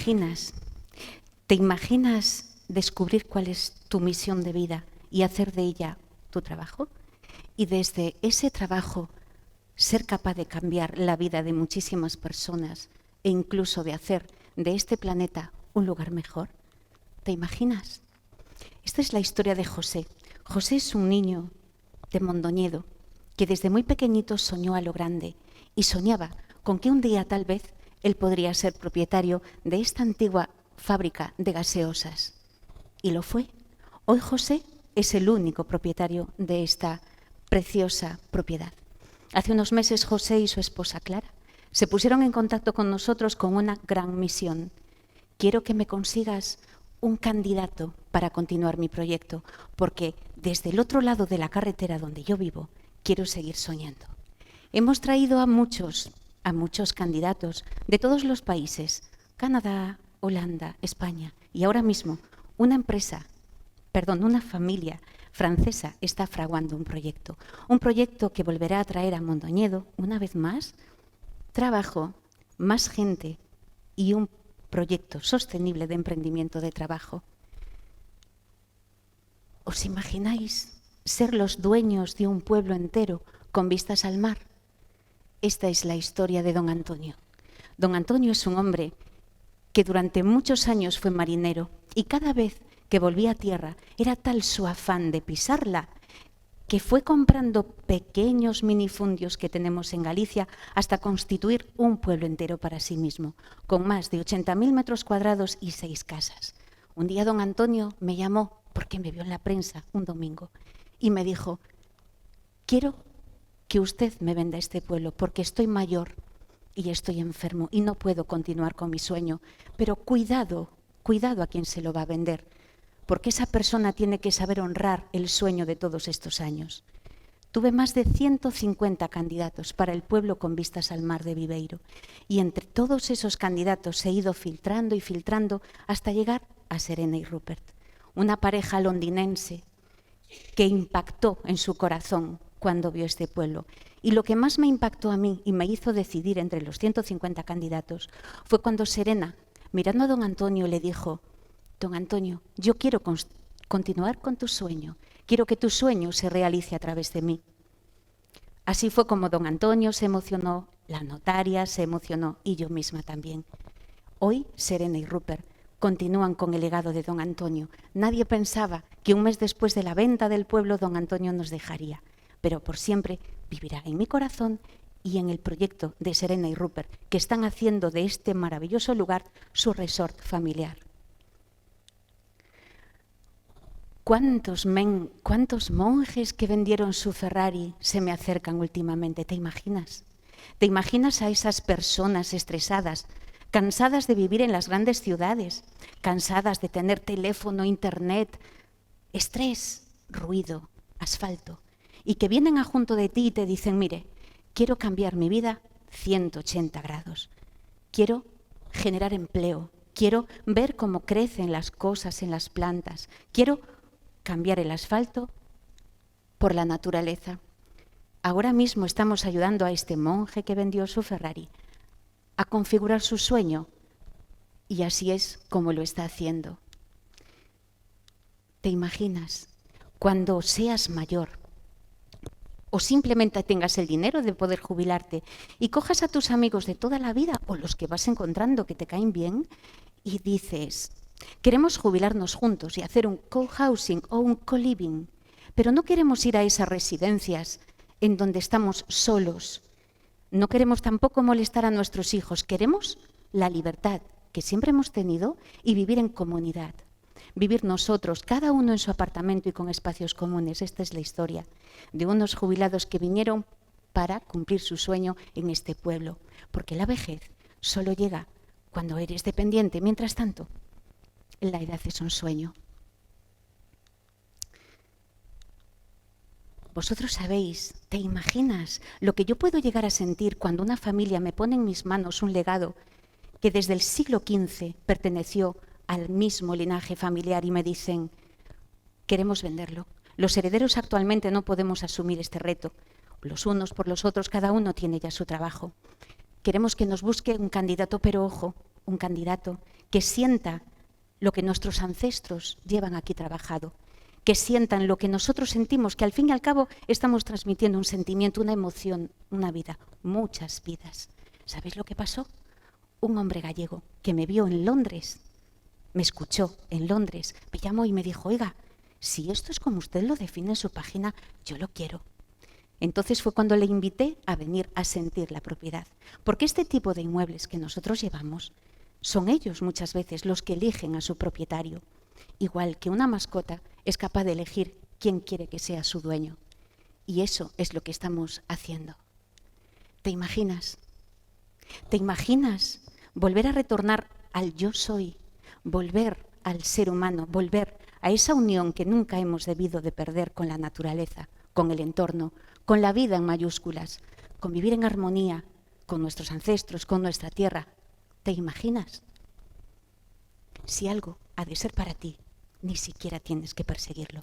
imaginas? ¿Te imaginas descubrir cuál es tu misión de vida y hacer de ella tu trabajo? Y desde ese trabajo ser capaz de cambiar la vida de muchísimas personas e incluso de hacer de este planeta un lugar mejor. ¿Te imaginas? Esta es la historia de José. José es un niño de Mondoñedo que desde muy pequeñito soñó a lo grande y soñaba con que un día tal vez él podría ser propietario de esta antigua fábrica de gaseosas. Y lo fue. Hoy José es el único propietario de esta preciosa propiedad. Hace unos meses José y su esposa Clara se pusieron en contacto con nosotros con una gran misión. Quiero que me consigas un candidato para continuar mi proyecto, porque desde el otro lado de la carretera donde yo vivo, quiero seguir soñando. Hemos traído a muchos candidatos de todos los países, Canadá, Holanda, España, y ahora mismo una familia francesa está fraguando un proyecto que volverá a traer a Mondoñedo, una vez más, trabajo, más gente y un proyecto sostenible de emprendimiento de trabajo. ¿Os imagináis ser los dueños de un pueblo entero con vistas al mar? Esta es la historia de don Antonio. Don Antonio es un hombre que durante muchos años fue marinero y cada vez que volvía a tierra era tal su afán de pisarla que fue comprando pequeños minifundios que tenemos en Galicia hasta constituir un pueblo entero para sí mismo, con más de 80.000 metros cuadrados y 6 casas. Un día don Antonio me llamó porque me vio en la prensa un domingo y me dijo: quiero que usted me venda este pueblo porque estoy mayor y estoy enfermo y no puedo continuar con mi sueño, pero cuidado a quien se lo va a vender, porque esa persona tiene que saber honrar el sueño de todos estos años. Tuve más de 150 candidatos para el pueblo con vistas al mar de Viveiro y entre todos esos candidatos he ido filtrando y filtrando hasta llegar a Serena y Rupert, una pareja londinense que impactó en su corazón cuando vio este pueblo. Y lo que más me impactó a mí y me hizo decidir entre los 150 candidatos fue cuando Serena, mirando a don Antonio, le dijo: don Antonio, yo quiero continuar con tu sueño, quiero que tu sueño se realice a través de mí. Así fue como don Antonio se emocionó, la notaria se emocionó y yo misma también. Hoy Serena y Rupert continúan con el legado de don Antonio. Nadie pensaba que un mes después de la venta del pueblo don Antonio nos dejaría, pero por siempre vivirá en mi corazón y en el proyecto de Serena y Rupert, que están haciendo de este maravilloso lugar su resort familiar. ¿Cuántos monjes que vendieron su Ferrari se me acercan últimamente? ¿Te imaginas? ¿Te imaginas a esas personas estresadas, cansadas de vivir en las grandes ciudades, cansadas de tener teléfono, internet, estrés, ruido, asfalto, y que vienen a junto de ti y te dicen: mire, quiero cambiar mi vida 180 grados, quiero generar empleo, quiero ver cómo crecen las cosas en las plantas, quiero cambiar el asfalto por la naturaleza? Ahora mismo estamos ayudando a este monje que vendió su Ferrari a configurar su sueño y así es como lo está haciendo. ¿Te imaginas cuando seas mayor o simplemente tengas el dinero de poder jubilarte y cojas a tus amigos de toda la vida o los que vas encontrando que te caen bien y dices: queremos jubilarnos juntos y hacer un co-housing o un co-living, pero no queremos ir a esas residencias en donde estamos solos? No queremos tampoco molestar a nuestros hijos, queremos la libertad que siempre hemos tenido y vivir en comunidad. Vivir nosotros, cada uno en su apartamento y con espacios comunes. Esta es la historia de unos jubilados que vinieron para cumplir su sueño en este pueblo, porque la vejez solo llega cuando eres dependiente. Mientras tanto, la edad es un sueño. Vosotros sabéis, ¿te imaginas lo que yo puedo llegar a sentir cuando una familia me pone en mis manos un legado que desde el siglo XV perteneció al mismo linaje familiar y me dicen: queremos venderlo? Los herederos actualmente no podemos asumir este reto. Los unos por los otros, cada uno tiene ya su trabajo. Queremos que nos busque un candidato, pero ojo, un candidato que sienta lo que nuestros ancestros llevan aquí trabajado, que sientan lo que nosotros sentimos, que al fin y al cabo estamos transmitiendo un sentimiento, una emoción, una vida, muchas vidas. ¿Sabéis lo que pasó? Un hombre gallego que me vio en Londres, me escuchó en Londres, me llamó y me dijo, oiga, si esto es como usted lo define en su página, yo lo quiero. Entonces fue cuando le invité a venir a sentir la propiedad, porque este tipo de inmuebles que nosotros llevamos son ellos muchas veces los que eligen a su propietario, igual que una mascota es capaz de elegir quién quiere que sea su dueño. Y eso es lo que estamos haciendo. ¿Te imaginas? ¿Te imaginas volver a retornar al yo soy, volver al ser humano, volver a esa unión que nunca hemos debido de perder con la naturaleza, con el entorno, con la vida en mayúsculas, con vivir en armonía con nuestros ancestros, con nuestra tierra? ¿Te imaginas? Si algo ha de ser para ti, ni siquiera tienes que perseguirlo.